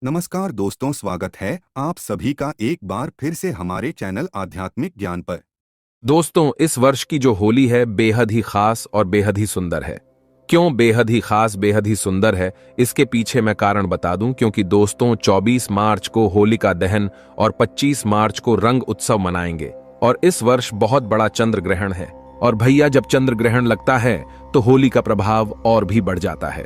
नमस्कार दोस्तों, स्वागत है आप सभी का एक बार फिर से हमारे चैनल आध्यात्मिक ज्ञान पर। दोस्तों, इस वर्ष की जो होली है बेहद ही खास और बेहद ही सुंदर है। क्यों बेहद ही खास, बेहद ही सुंदर है, इसके पीछे मैं कारण बता दूं। क्योंकि दोस्तों 24 मार्च को होलिका दहन और 25 मार्च को रंग उत्सव मनाएंगे और इस वर्ष बहुत बड़ा चंद्र ग्रहण है। और भैया, जब चंद्र ग्रहण लगता है तो होली का प्रभाव और भी बढ़ जाता है।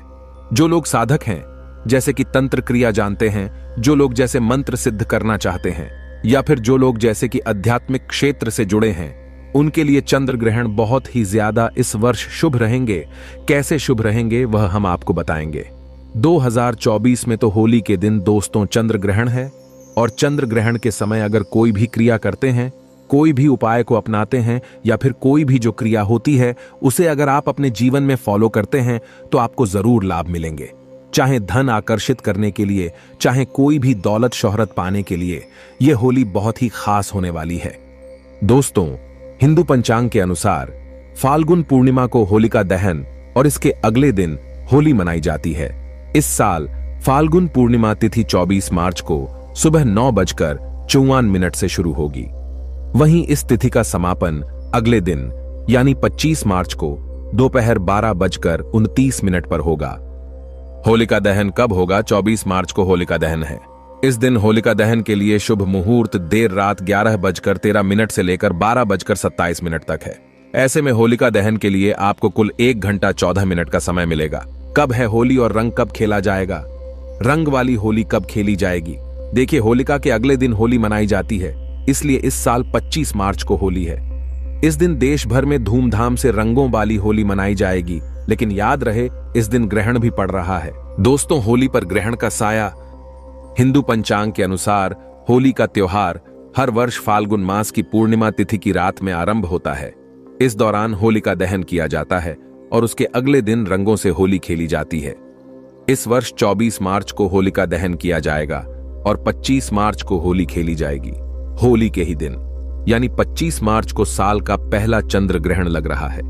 जो लोग साधक हैं, जैसे कि तंत्र क्रिया जानते हैं, जो लोग जैसे मंत्र सिद्ध करना चाहते हैं, या फिर जो लोग जैसे कि आध्यात्मिक क्षेत्र से जुड़े हैं, उनके लिए चंद्र ग्रहण बहुत ही ज्यादा इस वर्ष शुभ रहेंगे। कैसे शुभ रहेंगे वह हम आपको बताएंगे। 2024 में तो होली के दिन दोस्तों चंद्र ग्रहण है और चंद्र ग्रहण के समय अगर कोई भी क्रिया करते हैं, कोई भी उपाय को अपनाते हैं, या फिर कोई भी जो क्रिया होती है उसे अगर आप अपने जीवन में फॉलो करते हैं तो आपको जरूर लाभ मिलेंगे। चाहे धन आकर्षित करने के लिए, चाहे कोई भी दौलत शोहरत पाने के लिए, यह होली बहुत ही खास होने वाली है। दोस्तों, हिंदू पंचांग के अनुसार फाल्गुन पूर्णिमा को होलिका दहन और इसके अगले दिन होली मनाई जाती है। इस साल फाल्गुन पूर्णिमा तिथि 24 मार्च को सुबह 9:54 से शुरू होगी। वहीं इस तिथि का समापन अगले दिन यानी 25 मार्च को दोपहर 12:29 पर होगा। होलिका दहन कब होगा? 24 मार्च को होलिका दहन है। इस दिन होलिका दहन के लिए शुभ मुहूर्त देर रात 11:13 से लेकर 12:27 तक है। ऐसे में होलिका दहन के लिए आपको कुल 1 घंटा 14 मिनट का समय मिलेगा। कब है होली और रंग कब खेला जाएगा? रंग वाली होली कब खेली जाएगी? देखिए, होलिका के अगले दिन होली मनाई जाती है, इसलिए इस साल 25 मार्च को होली है। इस दिन देश भर में धूमधाम से रंगों वाली होली मनाई जाएगी, लेकिन याद रहे इस दिन ग्रहण भी पड़ रहा है। दोस्तों, होली पर ग्रहण का साया। हिंदू पंचांग के अनुसार होली का त्योहार हर वर्ष फाल्गुन मास की पूर्णिमा तिथि की रात में आरंभ होता है। इस दौरान होलिका दहन किया जाता है और उसके अगले दिन रंगों से होली खेली जाती है। इस वर्ष 24 मार्च को होलिका दहन किया जाएगा और 25 मार्च को होली खेली जाएगी। होली के ही दिन यानी 25 मार्च को साल का पहला चंद्र ग्रहण लग रहा है,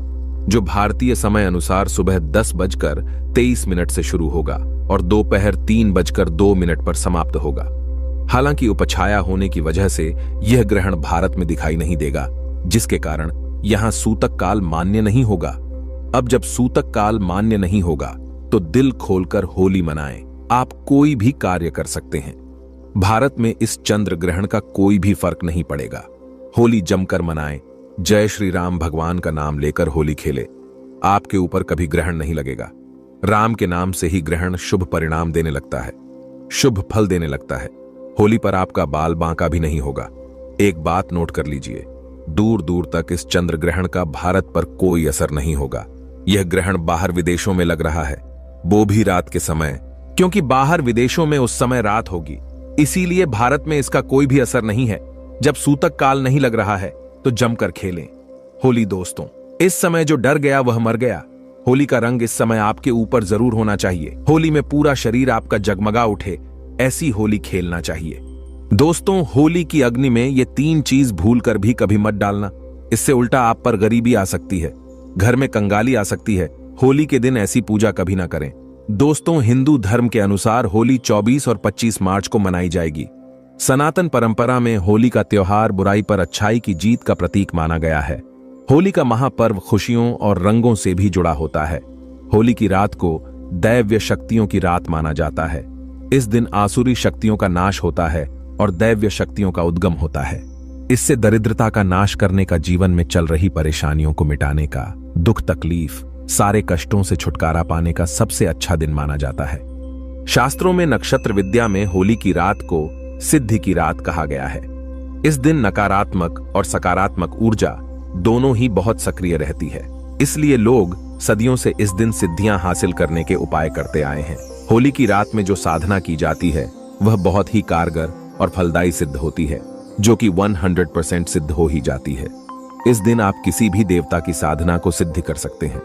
जो भारतीय समय अनुसार सुबह 10:23 से शुरू होगा और दोपहर 3:02 पर समाप्त होगा। हालांकि उपछाया होने की वजह से यह ग्रहण भारत में दिखाई नहीं देगा, जिसके कारण यहां सूतक काल मान्य नहीं होगा। अब जब सूतक काल मान्य नहीं होगा तो दिल खोलकर होली मनाएं। आप कोई भी कार्य कर सकते हैं। भारत में इस चंद्र ग्रहण का कोई भी फर्क नहीं पड़ेगा। होली जमकर मनाएं। जय श्री राम भगवान का नाम लेकर होली खेले। आपके ऊपर कभी ग्रहण नहीं लगेगा। राम के नाम से ही ग्रहण शुभ परिणाम देने लगता है, शुभ फल देने लगता है। होली पर आपका बाल बांका भी नहीं होगा। एक बात नोट कर लीजिए, दूर दूर तक इस चंद्र ग्रहण का भारत पर कोई असर नहीं होगा। यह ग्रहण बाहर विदेशों में लग रहा है, वो भी रात के समय, क्योंकि बाहर विदेशों में उस समय रात होगी, इसीलिए भारत में इसका कोई भी असर नहीं है। जब सूतक काल नहीं लग रहा है तो जमकर खेलें होली। दोस्तों, इस समय जो डर गया वह मर गया। होली का रंग इस समय आपके ऊपर जरूर होना चाहिए। होली में पूरा शरीर आपका जगमगा उठे, ऐसी होली खेलना चाहिए। दोस्तों, होली की अग्नि में ये 3 चीज भूल कर भी कभी मत डालना। इससे उल्टा आप पर गरीबी आ सकती है, घर में कंगाली आ सकती है। होली के दिन ऐसी पूजा कभी ना करें। दोस्तों, हिंदू धर्म के अनुसार होली 24 और 25 मार्च को मनाई जाएगी। सनातन परंपरा में होली का त्योहार बुराई पर अच्छाई की जीत का प्रतीक माना गया है। होली का महापर्व खुशियों और रंगों से भी जुड़ा होता है। होली की रात को दैव्य शक्तियों की रात माना जाता है। इस दिन आसुरी शक्तियों का नाश होता है और दैव्य शक्तियों का उद्गम होता है। इससे दरिद्रता का नाश करने का, जीवन में चल रही परेशानियों को मिटाने का, दुख तकलीफ सारे कष्टों से छुटकारा पाने का सबसे अच्छा दिन माना जाता है। शास्त्रों में नक्षत्र विद्या में होली की रात को सिद्धि की रात कहा गया है। इस दिन नकारात्मक और सकारात्मक ऊर्जा दोनों ही बहुत सक्रिय रहती है, इसलिए लोग सदियों से इस दिन सिद्धियां हासिल करने के उपाय करते आए हैं। होली की रात में जो साधना की जाती है वह बहुत ही कारगर और फलदायी सिद्ध होती है, जो कि 100% सिद्ध हो ही जाती है। इस दिन आप किसी भी देवता की साधना को सिद्ध कर सकते हैं।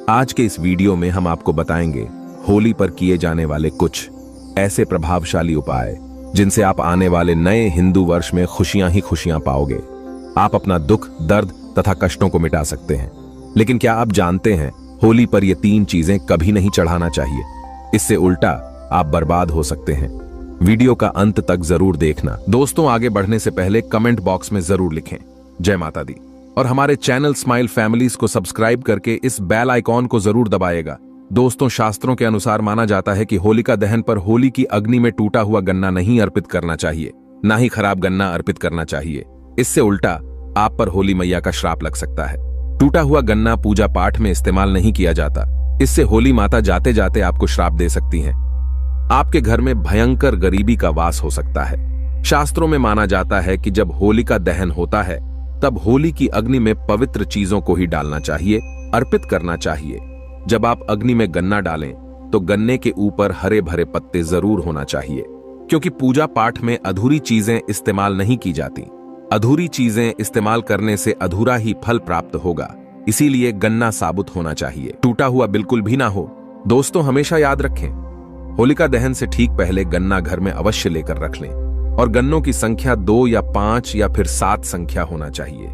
आज के इस वीडियो में हम आपको बताएंगे होली पर किए जाने वाले कुछ ऐसे प्रभावशाली उपाय जिनसे आप आने वाले नए हिंदू वर्ष में खुशियां ही खुशियां पाओगे। आप अपना दुख, दर्द तथा कष्टों को मिटा सकते हैं। लेकिन क्या आप जानते हैं, होली पर ये 3 चीजें कभी नहीं चढ़ाना चाहिए। इससे उल्टा आप बर्बाद हो सकते हैं। वीडियो का अंत तक जरूर देखना। दोस्तों, आगे बढ़ने से पहले कमेंट बॉक्स में जरूर लिखें जय माता दी, और हमारे चैनल स्माइल फैमिलीज को सब्सक्राइब करके इस बेल आइकॉन को जरूर दबाएगा। दोस्तों, शास्त्रों के अनुसार माना जाता है कि होलिका दहन पर होली की अग्नि में टूटा हुआ गन्ना नहीं अर्पित करना चाहिए, ना ही खराब गन्ना अर्पित करना चाहिए। इससे उल्टा आप पर होली मैया का श्राप लग सकता है। टूटा हुआ गन्ना पूजा पाठ में इस्तेमाल नहीं किया जाता, इससे होली माता जाते जाते आपको श्राप दे सकती हैं। आपके घर में भयंकर गरीबी का वास हो सकता है। शास्त्रों में माना जाता है कि जब होलिका दहन होता है तब होली की अग्नि में पवित्र चीजों को ही डालना चाहिए, अर्पित करना चाहिए। जब आप अग्नि में गन्ना डालें तो गन्ने के ऊपर हरे भरे पत्ते जरूर होना चाहिए, क्योंकि पूजा पाठ में अधूरी चीजें इस्तेमाल नहीं की जाती। अधूरी चीजें इस्तेमाल करने से अधूरा ही फल प्राप्त होगा, इसीलिए गन्ना साबुत होना चाहिए, टूटा हुआ बिल्कुल भी ना हो। दोस्तों, हमेशा याद रखें, होलिका दहन से ठीक पहले गन्ना घर में अवश्य लेकर रख लें, और गन्नों की संख्या 2 या 5 या फिर 7 संख्या होना चाहिए।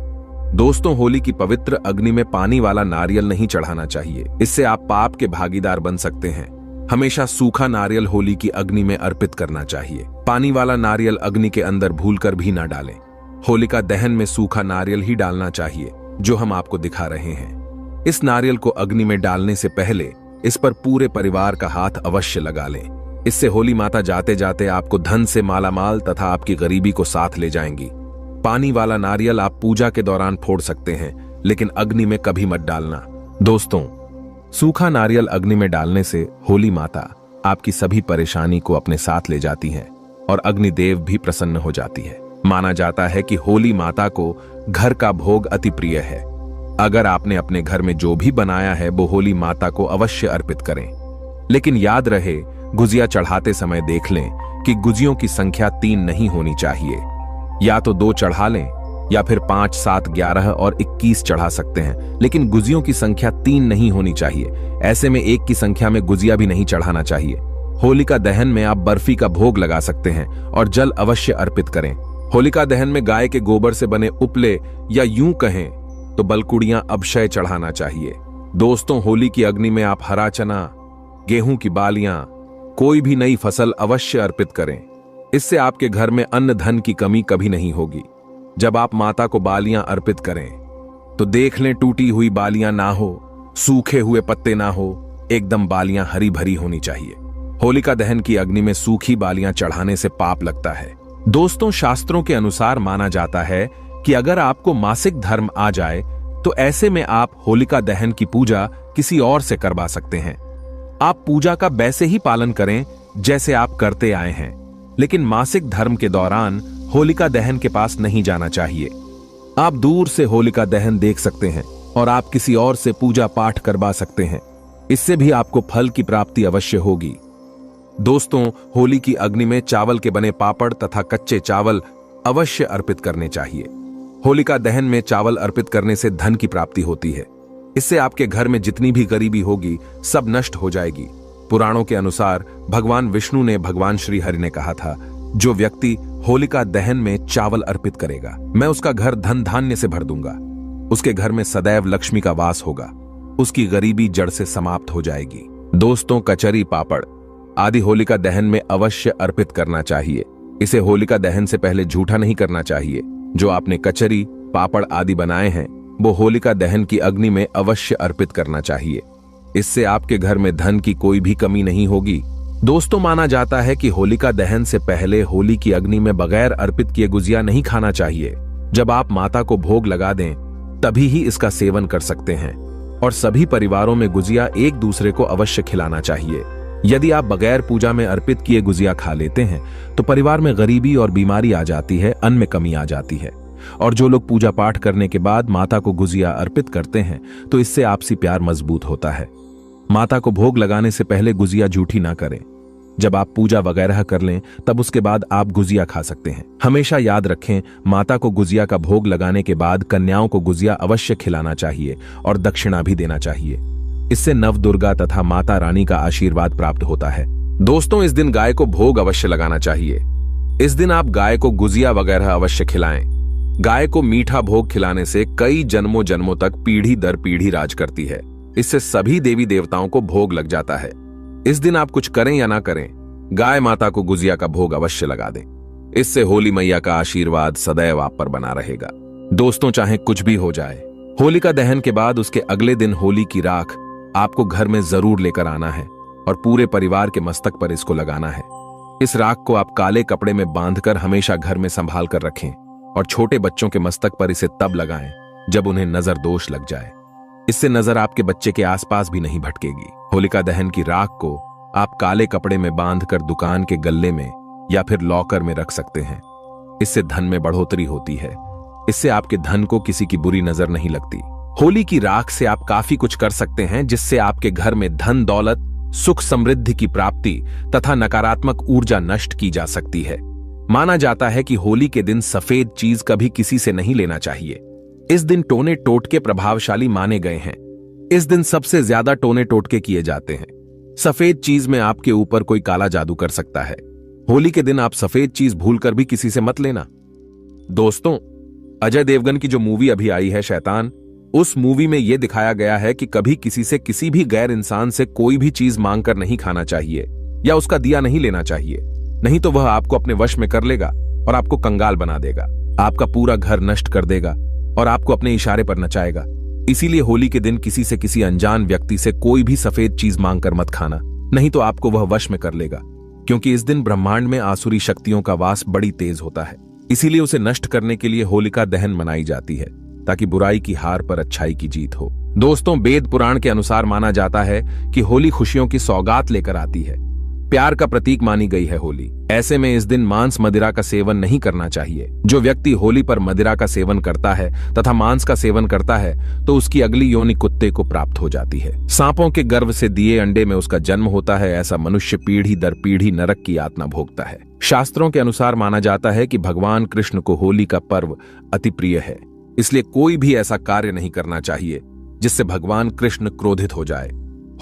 दोस्तों, होली की पवित्र अग्नि में पानी वाला नारियल नहीं चढ़ाना चाहिए, इससे आप पाप के भागीदार बन सकते हैं। हमेशा सूखा नारियल होली की अग्नि में अर्पित करना चाहिए। पानी वाला नारियल अग्नि के अंदर भूलकर भी ना डालें। होलिका दहन में सूखा नारियल ही डालना चाहिए, जो हम आपको दिखा रहे हैं। इस नारियल को अग्नि में डालने से पहले इस पर पूरे परिवार का हाथ अवश्य लगा लें। इससे होली माता जाते जाते आपको धन से मालामाल तथा आपकी गरीबी को साथ ले जाएंगी। पानी वाला नारियल आप पूजा के दौरान फोड़ सकते हैं, लेकिन अग्नि में कभी मत डालना। दोस्तों, सूखा नारियल अग्नि में डालने से होली माता आपकी सभी परेशानी को अपने साथ ले जाती हैं और अग्निदेव भी प्रसन्न हो जाती है। माना जाता है कि होली माता को घर का भोग अति प्रिय है। अगर आपने अपने घर में जो भी बनाया है वो होली माता को अवश्य अर्पित करें, लेकिन याद रहे, गुजिया चढ़ाते समय देख लें कि गुजियों की संख्या 3 नहीं होनी चाहिए। या तो 2 चढ़ा लें या फिर 5, 7, 11 और 21 चढ़ा सकते हैं, लेकिन गुजियों की संख्या 3 नहीं होनी चाहिए। ऐसे में 1 की संख्या में गुजिया भी नहीं चढ़ाना चाहिए। होलिका दहन में आप बर्फी का भोग लगा सकते हैं और जल अवश्य अर्पित करें। होलिका दहन में गाय के गोबर से बने उपले या यूं कहें तो बलकुड़ियां अक्षय चढ़ाना चाहिए। दोस्तों, होली की अग्नि में आप हरा चना, गेहूं की बालियां, कोई भी नई फसल अवश्य अर्पित करें। इससे आपके घर में अन्न धन की कमी कभी नहीं होगी। जब आप माता को बालियां अर्पित करें तो देख लें टूटी हुई बालियां ना हो, सूखे हुए पत्ते ना हो, एकदम बालियां हरी भरी होनी चाहिए। होलिका दहन की अग्नि में सूखी बालियां चढ़ाने से पाप लगता है। दोस्तों, शास्त्रों के अनुसार माना जाता है कि अगर आपको मासिक धर्म आ जाए तो ऐसे में आप होलिका दहन की पूजा किसी और से करवा सकते हैं। आप पूजा का वैसे ही पालन करें जैसे आप करते आए हैं, लेकिन मासिक धर्म के दौरान होलिका दहन के पास नहीं जाना चाहिए। आप दूर से होलिका दहन देख सकते हैं और आप किसी और से पूजा पाठ करवा सकते हैं। इससे भी आपको फल की प्राप्ति अवश्य होगी। दोस्तों, होली की अग्नि में चावल के बने पापड़ तथा कच्चे चावल अवश्य अर्पित करने चाहिए। होलिका दहन में चावल अर्पित करने से धन की प्राप्ति होती है। इससे आपके घर में जितनी भी गरीबी होगी सब नष्ट हो जाएगी। पुराणों के अनुसार भगवान विष्णु ने भगवान श्री हरि ने कहा था, जो व्यक्ति होलिका दहन में चावल अर्पित करेगा, मैं उसका घर धन धान्य से भर दूंगा। उसके घर में सदैव लक्ष्मी का वास होगा। उसकी गरीबी जड़ से समाप्त हो जाएगी। दोस्तों, कचरी, पापड़ आदि होलिका दहन में अवश्य अर्पित करना चाहिए। इसे होलिका दहन से पहले झूठा नहीं करना चाहिए। जो आपने कचरी, पापड़ आदि बनाए हैं वो होलिका दहन की अग्नि में अवश्य अर्पित करना चाहिए। इससे आपके घर में धन की कोई भी कमी नहीं होगी। दोस्तों, माना जाता है कि होलिका दहन से पहले होली की अग्नि में बगैर अर्पित किए गुजिया नहीं खाना चाहिए। जब आप माता को भोग लगा दें तभी ही इसका सेवन कर सकते हैं, और सभी परिवारों में गुजिया एक दूसरे को अवश्य खिलाना चाहिए। यदि आप बगैर पूजा में अर्पित किए गुजिया खा लेते हैं तो परिवार में गरीबी और बीमारी आ जाती है, अन्न में कमी आ जाती है। और जो लोग पूजा पाठ करने के बाद माता को गुजिया अर्पित करते हैं तो इससे आपसी प्यार मजबूत होता है। माता को भोग लगाने से पहले गुजिया झूठी ना करें। जब आप पूजा वगैरह कर लें तब उसके बाद आप गुजिया खा सकते हैं। हमेशा याद रखें, माता को गुजिया का भोग लगाने के बाद कन्याओं को गुजिया अवश्य खिलाना चाहिए और दक्षिणा भी देना चाहिए। इससे नव दुर्गा तथा माता रानी का आशीर्वाद प्राप्त होता है। दोस्तों, इस दिन गाय को भोग अवश्य लगाना चाहिए। इस दिन आप गाय को गुजिया वगैरह अवश्य खिलाएं। गाय को मीठा भोग खिलाने से कई जन्मों जन्मों तक पीढ़ी दर पीढ़ी राज करती है। इससे सभी देवी देवताओं को भोग लग जाता है। इस दिन आप कुछ करें या ना करें, गाय माता को गुजिया का भोग अवश्य लगा दें। इससे होली मैया का आशीर्वाद सदैव आप पर बना रहेगा। दोस्तों, चाहे कुछ भी हो जाए, होलिका दहन के बाद उसके अगले दिन होली की राख आपको घर में जरूर लेकर आना है और पूरे परिवार के मस्तक पर इसको लगाना है। इस राख को आप काले कपड़े में बांधकर हमेशा घर में संभाल कर रखें और छोटे बच्चों के मस्तक पर इसे तब लगाएं जब उन्हें नजर दोष लग जाए। इससे नजर आपके बच्चे के आसपास भी नहीं भटकेगी। होलिका दहन की राख को आप काले कपड़े में बांधकर दुकान के गल्ले में या फिर लॉकर में रख सकते हैं। इससे धन में बढ़ोतरी होती है। इससे आपके धन को किसी की बुरी नजर नहीं लगती। होली की राख से आप काफी कुछ कर सकते हैं, जिससे आपके घर में धन दौलत, सुख समृद्धि की प्राप्ति तथा नकारात्मक ऊर्जा नष्ट की जा सकती है। माना जाता है कि होली के दिन सफेद चीज कभी किसी से नहीं लेना चाहिए। इस दिन टोने टोटके प्रभावशाली माने गए हैं। इस दिन सबसे ज्यादा टोने टोटके किए जाते हैं। सफेद चीज में आपके ऊपर कोई काला जादू कर सकता है। होली के दिन आप सफेद चीज भूलकर भी किसी से मत लेना। दोस्तों, अजय देवगन की जो मूवी अभी आई है शैतान, उस मूवी में यह दिखाया गया है कि कभी किसी से, किसी भी गैर इंसान से कोई भी चीज मांगकर नहीं खाना चाहिए या उसका दिया नहीं लेना चाहिए। नहीं तो वह आपको अपने वश में कर लेगा और आपको कंगाल बना देगा, आपका पूरा घर नष्ट कर देगा और आपको अपने इशारे पर नचाएगा। इसीलिए होली के दिन किसी से, किसी अनजान व्यक्ति से कोई भी सफेद चीज मांगकर मत खाना, नहीं तो आपको वह वश में कर लेगा। क्योंकि इस दिन ब्रह्मांड में आसुरी शक्तियों का वास बड़ी तेज होता है। इसीलिए उसे नष्ट करने के लिए होलिका दहन मनाई जाती है, ताकि बुराई की हार पर अच्छाई की जीत हो। दोस्तों, वेद पुराण के अनुसार माना जाता है कि होली खुशियों की सौगात लेकर आती है। प्यार का प्रतीक मानी गई है होली। ऐसे में इस दिन मांस मदिरा का सेवन नहीं करना चाहिए। जो व्यक्ति होली पर मदिरा का सेवन करता है तथा मांस का सेवन करता है तो उसकी अगली योनि कुत्ते को प्राप्त हो जाती है। सांपों के गर्भ से दिए अंडे में उसका जन्म होता है। ऐसा मनुष्य पीढ़ी दर पीढ़ी नरक की यातना भोगता है। शास्त्रों के अनुसार माना जाता है कि भगवान कृष्ण को होली का पर्व अति प्रिय है। इसलिए कोई भी ऐसा कार्य नहीं करना चाहिए जिससे भगवान कृष्ण क्रोधित हो जाए।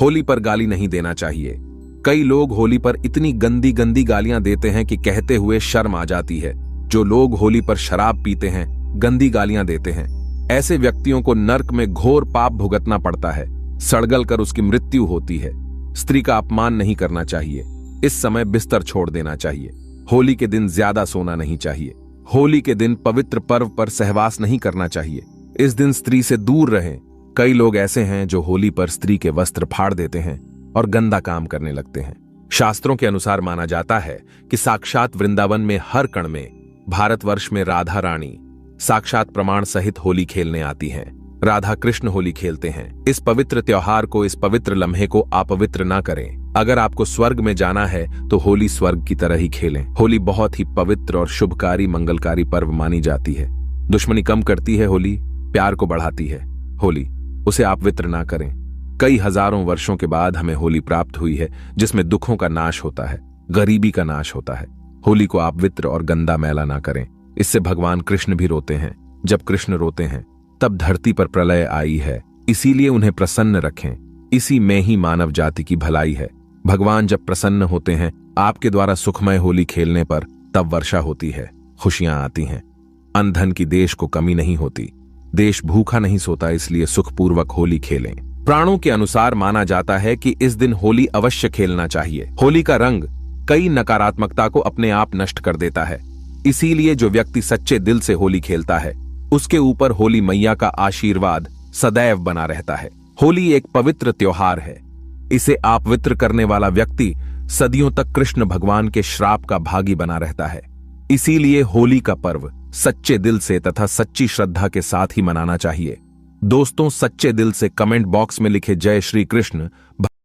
होली पर गाली नहीं देना चाहिए। कई लोग होली पर इतनी गंदी गंदी गालियां देते हैं कि कहते हुए शर्म आ जाती है। जो लोग होली पर शराब पीते हैं, गंदी गालियां देते हैं, ऐसे व्यक्तियों को नर्क में घोर पाप भुगतना पड़ता है। सड़गल कर उसकी मृत्यु होती है। स्त्री का अपमान नहीं करना चाहिए। इस समय बिस्तर छोड़ देना चाहिए। होली के दिन ज्यादा सोना नहीं चाहिए। होली के दिन पवित्र पर्व पर सहवास नहीं करना चाहिए। इस दिन स्त्री से दूर रहें। कई लोग ऐसे हैं जो होली पर स्त्री के वस्त्र फाड़ देते हैं और गंदा काम करने लगते हैं। शास्त्रों के अनुसार माना जाता है कि साक्षात वृंदावन में हर कण में, भारतवर्ष में राधा रानी साक्षात प्रमाण सहित होली खेलने आती हैं। राधा कृष्ण होली खेलते हैं। इस पवित्र त्योहार को, इस पवित्र लम्हे को अपवित्र ना करें। अगर आपको स्वर्ग में जाना है तो होली स्वर्ग की तरह ही खेलें। होली बहुत ही पवित्र और शुभकारी मंगलकारी पर्व मानी जाती है। दुश्मनी कम करती है होली, प्यार को बढ़ाती है होली। उसे अपवित्र ना करें। कई हजारों वर्षों के बाद हमें होली प्राप्त हुई है, जिसमें दुखों का नाश होता है, गरीबी का नाश होता है। होली को अपवित्र और गंदा मैला ना करें। इससे भगवान कृष्ण भी रोते हैं। जब कृष्ण रोते हैं तब धरती पर प्रलय आई है। इसीलिए उन्हें प्रसन्न रखें। इसी में ही मानव जाति की भलाई है। भगवान जब प्रसन्न होते हैं आपके द्वारा सुखमय होली खेलने पर, तब वर्षा होती है, खुशियां आती हैं। अन्न धन की देश को कमी नहीं होती। देश भूखा नहीं सोता। इसलिए सुखपूर्वक होली खेलें। प्राणों के अनुसार माना जाता है कि इस दिन होली अवश्य खेलना चाहिए। होली का रंग कई नकारात्मकता को अपने आप नष्ट कर देता है। इसीलिए जो व्यक्ति सच्चे दिल से होली खेलता है उसके ऊपर होली मैया का आशीर्वाद सदैव बना रहता है। होली एक पवित्र त्योहार है। इसे अपवित्र करने वाला व्यक्ति सदियों तक कृष्ण भगवान के श्राप का भागी बना रहता है। इसीलिए होली का पर्व सच्चे दिल से तथा सच्ची श्रद्धा के साथ ही मनाना चाहिए। दोस्तों, सच्चे दिल से कमेंट बॉक्स में लिखे जय श्री कृष्ण।